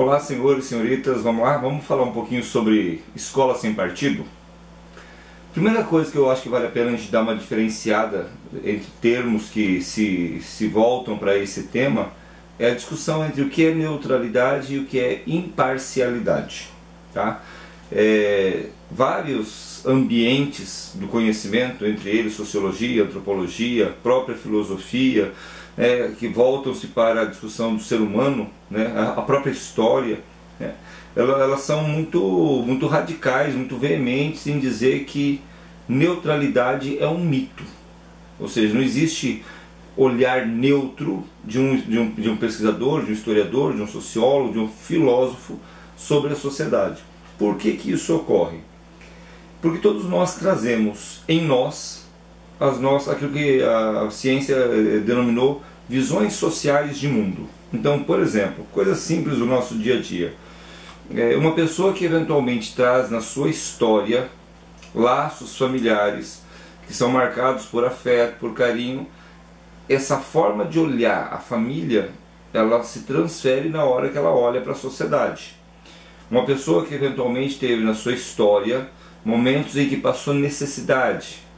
Olá, senhores e senhoritas, vamos lá? Vamos falar um pouquinho sobre escola sem partido? Primeira coisa que eu acho que vale a pena a gente dar uma diferenciada entre termos que se voltam para esse tema é a discussão entre o que é neutralidade e o que é imparcialidade, tá? Vários ambientes do conhecimento, entre eles sociologia, antropologia, própria filosofia, que voltam-se para a discussão do ser humano, né, a própria história, né, elas são muito radicais, muito veementes em dizer que neutralidade é um mito. Ou seja, não existe olhar neutro de um pesquisador, de um historiador, de um sociólogo, de um filósofo sobre a sociedade. Por que isso ocorre? Porque todos nós trazemos em nós aquilo que a ciência denominou visões sociais de mundo. Então, por exemplo, coisas simples do nosso dia a dia. Uma pessoa que eventualmente traz na sua história laços familiares que são marcados por afeto, por carinho, essa forma de olhar a família, ela se transfere na hora que ela olha para a sociedade. Uma pessoa que eventualmente teve na sua história momentos em que passou necessidade,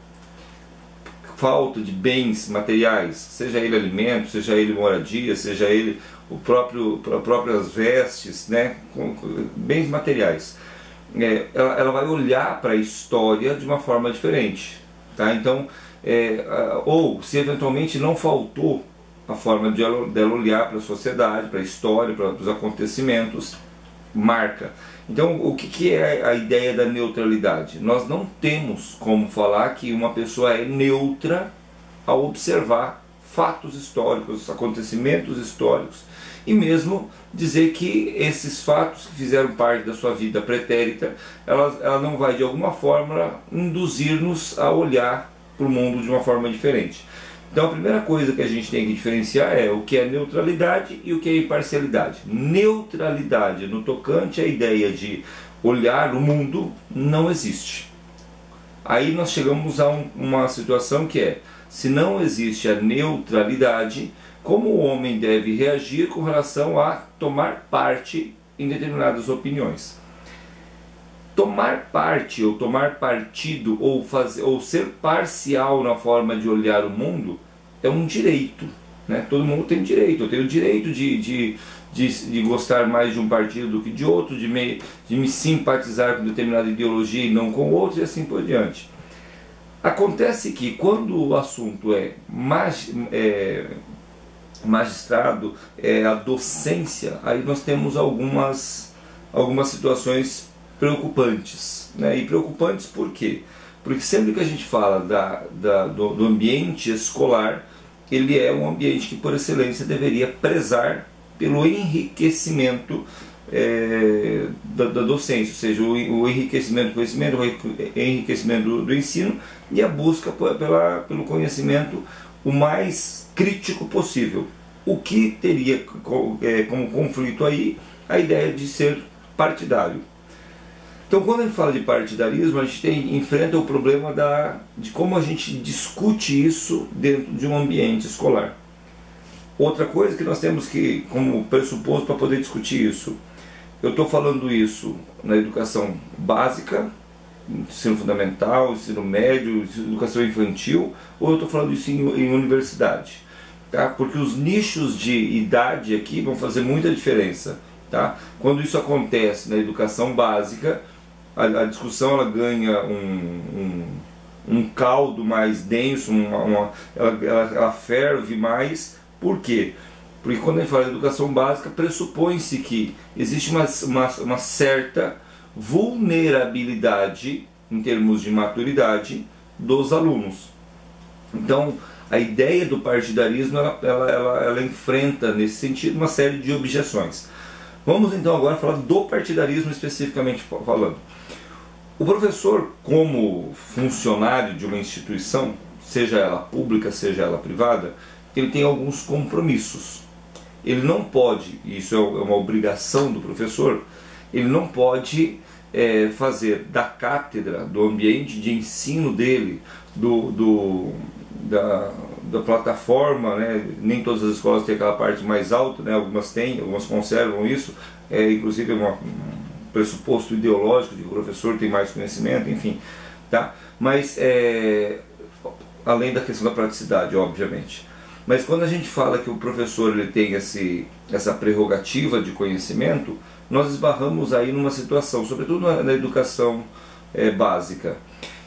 falta de bens materiais, seja ele alimento, seja ele moradia, seja ele próprias vestes, né, bens materiais, ela vai olhar para a história de uma forma diferente, tá? Então, ou se eventualmente não faltou a forma dela olhar para a sociedade, para a história, para os acontecimentos, marca. Então, o que é a ideia da neutralidade? Nós não temos como falar que uma pessoa é neutra ao observar fatos históricos, acontecimentos históricos, e mesmo dizer que esses fatos que fizeram parte da sua vida pretérita, ela não vai de alguma forma induzir-nos a olhar para o mundo de uma forma diferente. Então a primeira coisa que a gente tem que diferenciar é o que é neutralidade e o que é imparcialidade. Neutralidade no tocante à ideia de olhar o mundo não existe. Aí nós chegamos a uma situação que é, se não existe a neutralidade, como o homem deve reagir com relação a tomar parte em determinadas opiniões. Tomar parte ou tomar partido ou ser parcial na forma de olhar o mundo é um direito, né? Todo mundo tem direito. Eu tenho o direito de gostar mais de um partido do que de outro, de me simpatizar com determinada ideologia e não com outra, e assim por diante. Acontece que quando o assunto é magistrado, a docência, aí nós temos algumas situações preocupantes, né? E preocupantes por quê? Porque sempre que a gente fala do ambiente escolar, ele é um ambiente que por excelência deveria prezar pelo enriquecimento da docência, ou seja, o enriquecimento do conhecimento, o enriquecimento do ensino e a busca pelo conhecimento o mais crítico possível. O que teria como conflito aí a ideia de ser partidário. Então, quando a gente fala de partidarismo, a gente enfrenta o problema de como a gente discute isso dentro de um ambiente escolar. Outra coisa que nós temos que, como pressuposto para poder discutir isso, eu estou falando isso na educação básica, ensino fundamental, ensino médio, educação infantil, ou eu estou falando isso em universidade, tá? Porque os nichos de idade aqui vão fazer muita diferença, tá? Quando isso acontece na educação básica, a discussão ela ganha um caldo mais denso, ela ferve mais. Por quê? Porque quando a gente fala de educação básica, pressupõe-se que existe uma certa vulnerabilidade em termos de maturidade dos alunos. Então, a ideia do partidarismo ela enfrenta nesse sentido uma série de objeções. Vamos então agora falar do partidarismo especificamente falando. O professor, como funcionário de uma instituição, seja ela pública, seja ela privada, ele tem alguns compromissos. Ele não pode, e isso é uma obrigação do professor, ele não pode fazer da cátedra, do ambiente de ensino dele, da plataforma, né? Nem todas as escolas têm aquela parte mais alta, né? Algumas têm, algumas conservam isso, inclusive um pressuposto ideológico de que o professor tem mais conhecimento, enfim, tá? Mas além da questão da praticidade, obviamente. Mas quando a gente fala que o professor ele tem essa prerrogativa de conhecimento, nós esbarramos aí numa situação, sobretudo na educação básica,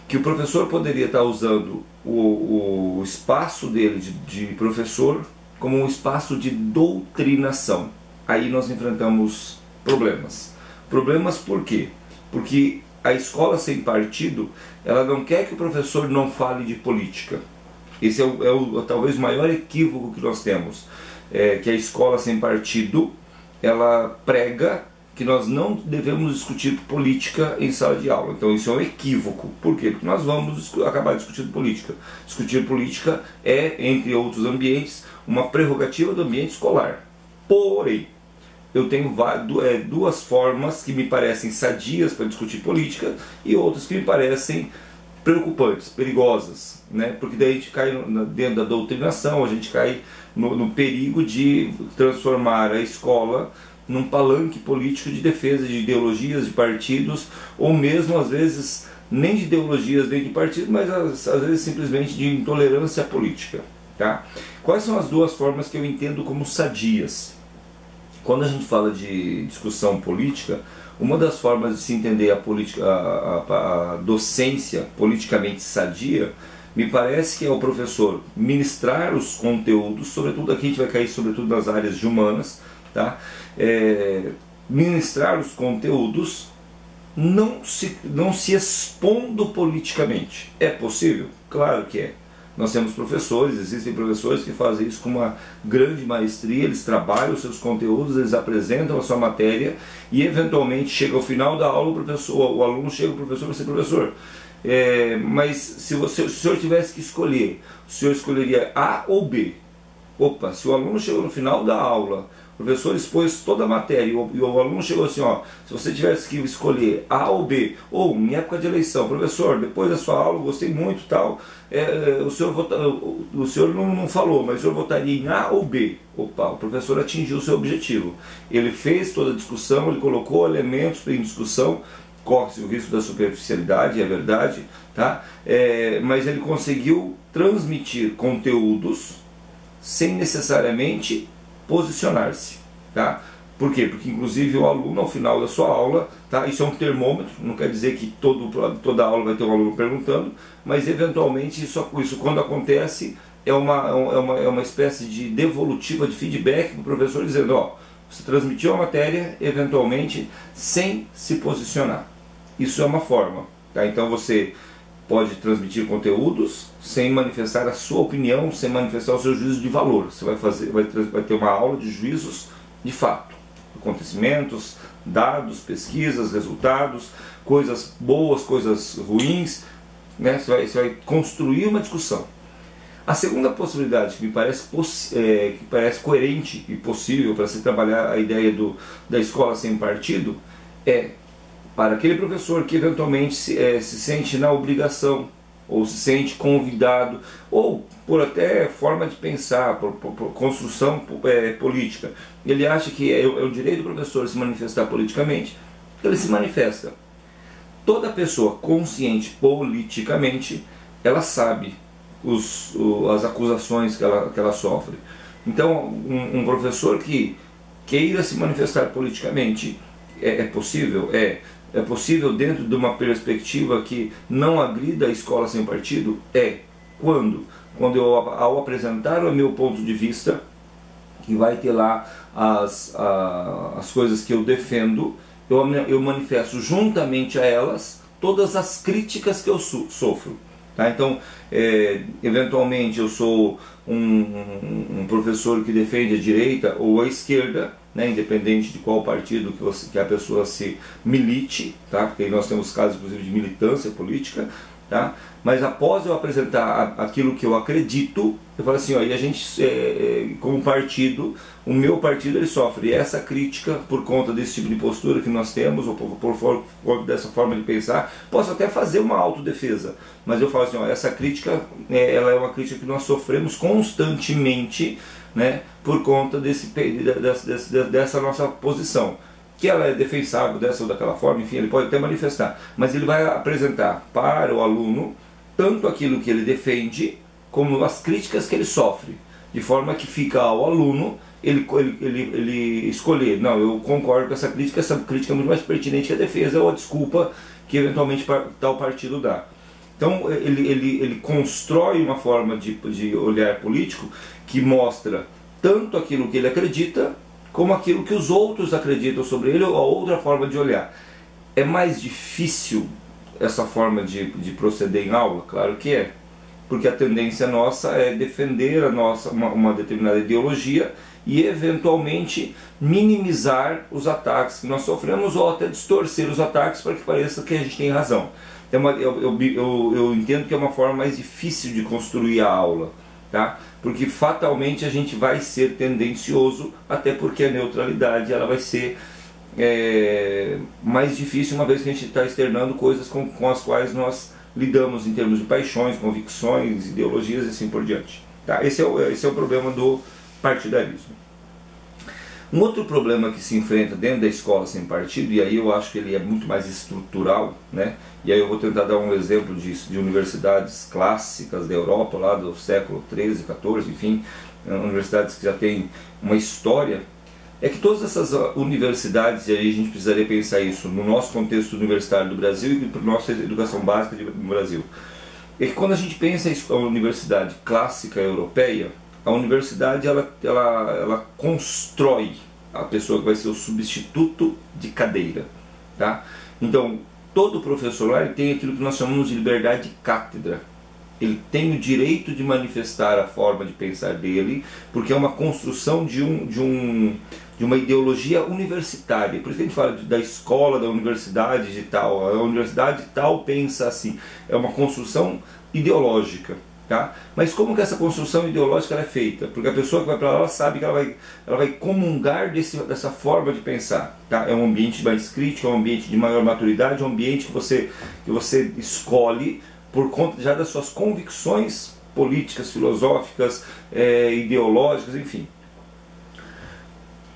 que o professor poderia estar usando o espaço dele de professor como um espaço de doutrinação. Aí nós enfrentamos problemas. Problemas por quê? Porque a escola sem partido, ela não quer que o professor não fale de política. Esse talvez o maior equívoco que nós temos, que a escola sem partido, ela prega que nós não devemos discutir política em sala de aula. Então isso é um equívoco. Por quê? Porque nós vamos acabar discutindo política. Discutir política entre outros ambientes, uma prerrogativa do ambiente escolar. Porém, eu tenho duas formas que me parecem sadias para discutir política e outras que me parecem preocupantes, perigosas, né? Porque daí a gente cai dentro da doutrinação, a gente cai no perigo de transformar a escola num palanque político de defesa de ideologias, de partidos, ou mesmo às vezes nem de ideologias nem de partidos, mas às vezes simplesmente de intolerância política, tá? Quais são as duas formas que eu entendo como sadias? Quando a gente fala de discussão política, uma das formas de se entender a política, a docência politicamente sadia, me parece que é o professor ministrar os conteúdos, sobretudo aqui a gente vai cair sobretudo nas áreas de humanas, tá? Ministrar os conteúdos não se expondo politicamente. É possível? Claro que é. Nós temos professores, existem professores que fazem isso com uma grande maestria, eles trabalham os seus conteúdos, eles apresentam a sua matéria e eventualmente chega ao final da aula, o aluno chega ao professor e vai ser professor. Mas se o senhor tivesse que escolher, o senhor escolheria A ou B? Opa, se o aluno chegou no final da aula, o professor expôs toda a matéria e o aluno chegou assim, ó, se você tivesse que escolher A ou B, ou em época de eleição, professor, depois da sua aula, gostei muito e tal, o senhor não falou, mas o senhor votaria em A ou B? Opa, o professor atingiu o seu objetivo. Ele fez toda a discussão, ele colocou elementos em discussão, corre-se o risco da superficialidade, é verdade, tá? Mas ele conseguiu transmitir conteúdos sem necessariamente posicionar-se, tá? Por quê? Porque inclusive o aluno ao final da sua aula, tá? Isso é um termômetro, não quer dizer que toda aula vai ter um aluno perguntando, mas eventualmente isso quando acontece é uma espécie de devolutiva de feedback para o professor dizendo, ó, você transmitiu a matéria eventualmente sem se posicionar. Isso é uma forma, tá? Então você pode transmitir conteúdos sem manifestar a sua opinião, sem manifestar o seu juízo de valor. Você vai ter uma aula de juízos de fato, acontecimentos, dados, pesquisas, resultados, coisas boas, coisas ruins, né? Você vai construir uma discussão. A segunda possibilidade que me parece, que parece coerente e possível para se trabalhar a ideia da escola sem partido é para aquele professor que eventualmente se sente na obrigação, ou se sente convidado, ou por até forma de pensar, por construção política, ele acha que é o direito do professor se manifestar politicamente, ele se manifesta. Toda pessoa consciente politicamente, ela sabe as acusações que ela sofre. Então, um professor que queira se manifestar politicamente, é possível? É possível dentro de uma perspectiva que não agrida a escola sem partido? Quando eu, ao apresentar o meu ponto de vista, que vai ter lá as coisas que eu defendo, eu manifesto juntamente a elas todas as críticas que eu sofro. Tá? Então, eventualmente eu sou um professor que defende a direita ou a esquerda, né, independente de qual partido que a pessoa se milite, tá? Porque nós temos casos inclusive de militância política, tá? Mas após eu apresentar aquilo que eu acredito, eu falo assim, ó, e a gente, como partido, o meu partido ele sofre essa crítica por conta desse tipo de postura que nós temos, ou por conta dessa forma de pensar. Posso até fazer uma autodefesa, mas eu falo assim, ó, essa crítica, ela é uma crítica que nós sofremos constantemente, né, por conta dessa nossa posição. que ela é defensável dessa ou daquela forma, enfim, ele pode até manifestar, mas ele vai apresentar para o aluno tanto aquilo que ele defende, como as críticas que ele sofre, de forma que fica ao aluno ele escolher, não, eu concordo com essa crítica é muito mais pertinente que a defesa ou a desculpa que eventualmente tal partido dá. Então ele constrói uma forma de olhar político que mostra tanto aquilo que ele acredita, como aquilo que os outros acreditam sobre ele, ou a outra forma de olhar. É mais difícil essa forma de proceder em aula? Claro que é, porque a tendência nossa é defender uma determinada ideologia e eventualmente minimizar os ataques que nós sofremos, ou até distorcer os ataques para que pareça que a gente tem razão. Eu entendo que é uma forma mais difícil de construir a aula, tá? Porque fatalmente a gente vai ser tendencioso, até porque a neutralidade ela vai ser mais difícil, uma vez que a gente está externando coisas com as quais nós lidamos em termos de paixões, convicções, ideologias e assim por diante. Tá? Esse é o problema do partidarismo. Um outro problema que se enfrenta dentro da escola sem partido, e aí eu acho que ele é muito mais estrutural, né? E aí eu vou tentar dar um exemplo de universidades clássicas da Europa, lá do século XIII, XIV, enfim, universidades que já têm uma história. É que todas essas universidades, e aí a gente precisaria pensar isso no nosso contexto universitário do Brasil e para a nossa educação básica no Brasil, é que quando a gente pensa em uma universidade clássica europeia, a universidade ela constrói a pessoa que vai ser o substituto de cadeira, tá? Então, todo professor lá ele tem aquilo que nós chamamos de liberdade de cátedra. Ele tem o direito de manifestar a forma de pensar dele, porque é uma construção de uma ideologia universitária. Por isso que a gente fala da escola, da universidade de tal. A universidade tal pensa assim. É uma construção ideológica. Tá? Mas como que essa construção ideológica ela é feita? Porque a pessoa que vai para lá ela sabe que ela vai comungar dessa forma de pensar. Tá? É um ambiente mais crítico, é um ambiente de maior maturidade, é um ambiente que você escolhe por conta já das suas convicções políticas, filosóficas, ideológicas, enfim.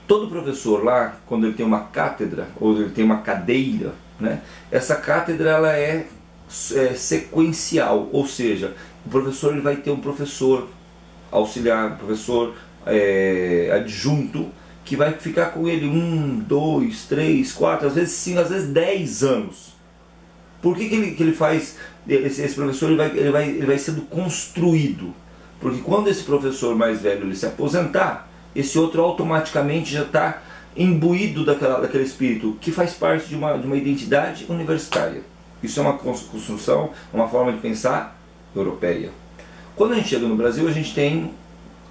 Todo professor lá, quando ele tem uma cátedra, ou ele tem uma cadeira, né, essa cátedra ela é sequencial, ou seja, o professor ele vai ter um professor auxiliar, um professor adjunto, que vai ficar com ele 1, 2, 3, 4, às vezes 5, às vezes 10 anos. Por que ele faz, esse professor ele vai sendo construído? Porque quando esse professor mais velho ele se aposentar, esse outro automaticamente já está imbuído daquele espírito que faz parte de uma identidade universitária. Isso é uma construção, uma forma de pensar europeia. Quando a gente chega no Brasil, a gente tem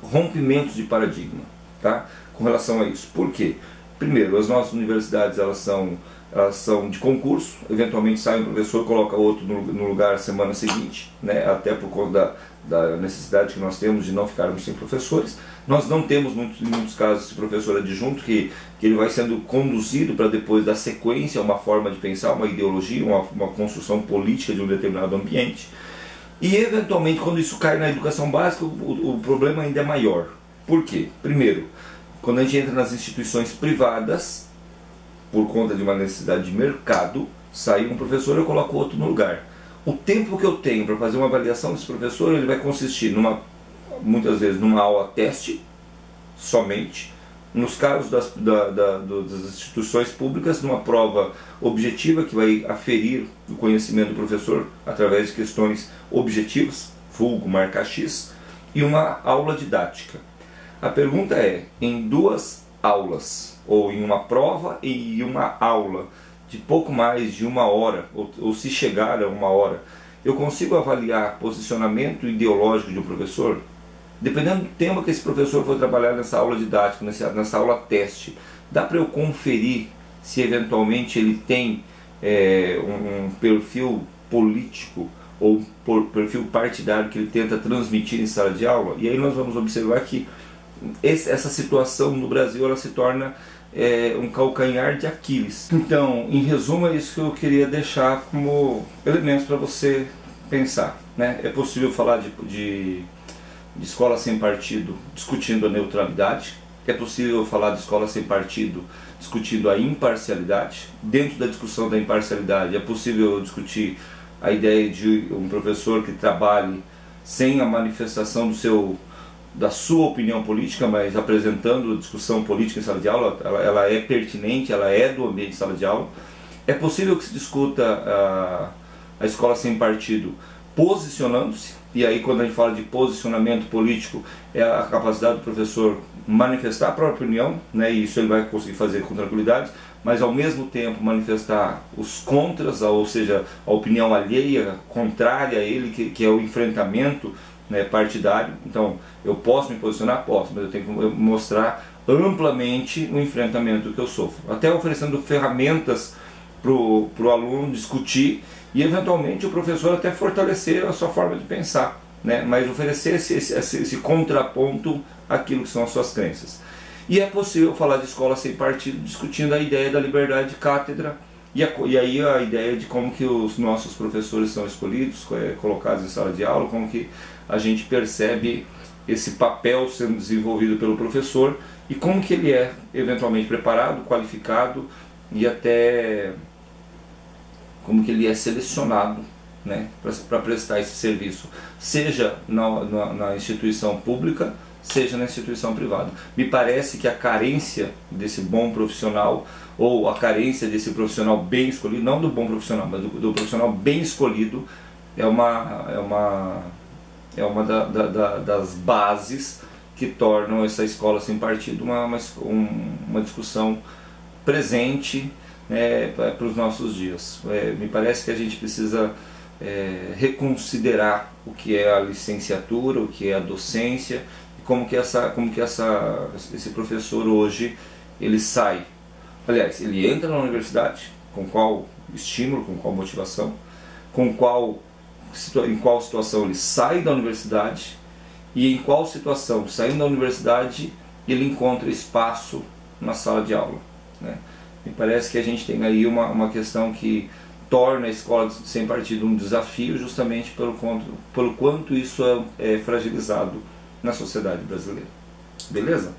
rompimentos de paradigma, tá? Com relação a isso. Por quê? Primeiro, as nossas universidades elas são de concurso, eventualmente sai um professor, coloca outro no lugar na semana seguinte, né? Até por conta da necessidade que nós temos de não ficarmos sem professores. Nós não temos em muitos casos esse professor adjunto que ele vai sendo conduzido para depois dar sequência a uma forma de pensar, uma ideologia, uma construção política de um determinado ambiente. E eventualmente quando isso cai na educação básica o problema ainda é maior. Por quê? Primeiro, quando a gente entra nas instituições privadas, por conta de uma necessidade de mercado, sai um professor e eu coloco outro no lugar. O tempo que eu tenho para fazer uma avaliação desse professor, ele vai consistir muitas vezes numa aula teste, somente. Nos casos das instituições públicas, numa prova objetiva que vai aferir o conhecimento do professor através de questões objetivas, vulgo marcar X, e uma aula didática. A pergunta é, em 2 aulas, ou em uma prova e uma aula de pouco mais de 1 hora, ou se chegar a 1 hora, eu consigo avaliar posicionamento ideológico de um professor? Dependendo do tema que esse professor for trabalhar nessa aula didática, nessa aula teste, dá para eu conferir se eventualmente ele tem um perfil político ou perfil partidário que ele tenta transmitir em sala de aula? E aí nós vamos observar que essa situação no Brasil ela se torna um calcanhar de Aquiles. Então, em resumo, é isso que eu queria deixar como elementos para você pensar, né? É possível falar de escola sem partido discutindo a neutralidade, é possível falar de escola sem partido discutindo a imparcialidade. Dentro da discussão da imparcialidade é possível discutir a ideia de um professor que trabalhe sem a manifestação da sua opinião política, mas apresentando a discussão política em sala de aula. Ela é pertinente, ela é do ambiente de sala de aula. É possível que se discuta a escola sem partido posicionando-se, e aí quando a gente fala de posicionamento político, é a capacidade do professor manifestar a própria opinião, né, e isso ele vai conseguir fazer com tranquilidade, mas ao mesmo tempo manifestar os contras, ou seja, a opinião alheia, contrária a ele, que é o enfrentamento, né, partidário. Então, eu posso me posicionar? Posso, mas eu tenho que mostrar amplamente o enfrentamento que eu sofro, até oferecendo ferramentas para o aluno discutir e eventualmente o professor até fortalecer a sua forma de pensar, né? Mas oferecer esse contraponto àquilo que são as suas crenças. E é possível falar de escola sem partido discutindo a ideia da liberdade de cátedra e aí a ideia de como que os nossos professores são escolhidos, colocados em sala de aula, como que a gente percebe esse papel sendo desenvolvido pelo professor e como que ele é eventualmente preparado, qualificado e até como que ele é selecionado, né, para prestar esse serviço, seja na instituição pública, seja na instituição privada. Me parece que a carência desse bom profissional, ou a carência desse profissional bem escolhido, não do bom profissional, mas do profissional bem escolhido, é uma das bases que tornam essa escola sem partido uma discussão presente, para os nossos dias. Me parece que a gente precisa reconsiderar o que é a licenciatura, o que é a docência, e como que esse professor hoje ele sai. Aliás, ele entra na universidade, com qual estímulo, com qual motivação, em qual situação ele sai da universidade e em qual situação, saindo da universidade, ele encontra espaço na sala de aula, né? Me parece que a gente tem aí uma questão que torna a escola sem partido um desafio, justamente pelo quanto isso é fragilizado na sociedade brasileira. Beleza?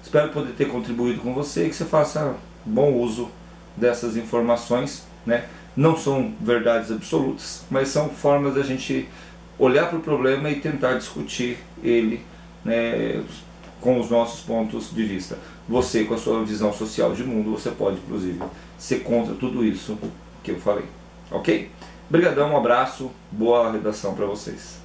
Espero poder ter contribuído com você e que você faça bom uso dessas informações, né? Não são verdades absolutas, mas são formas da gente olhar para o problema e tentar discutir ele, né, com os nossos pontos de vista. Você, com a sua visão social de mundo, você pode, inclusive, ser contra tudo isso que eu falei. Ok? Obrigadão, um abraço, boa redação para vocês.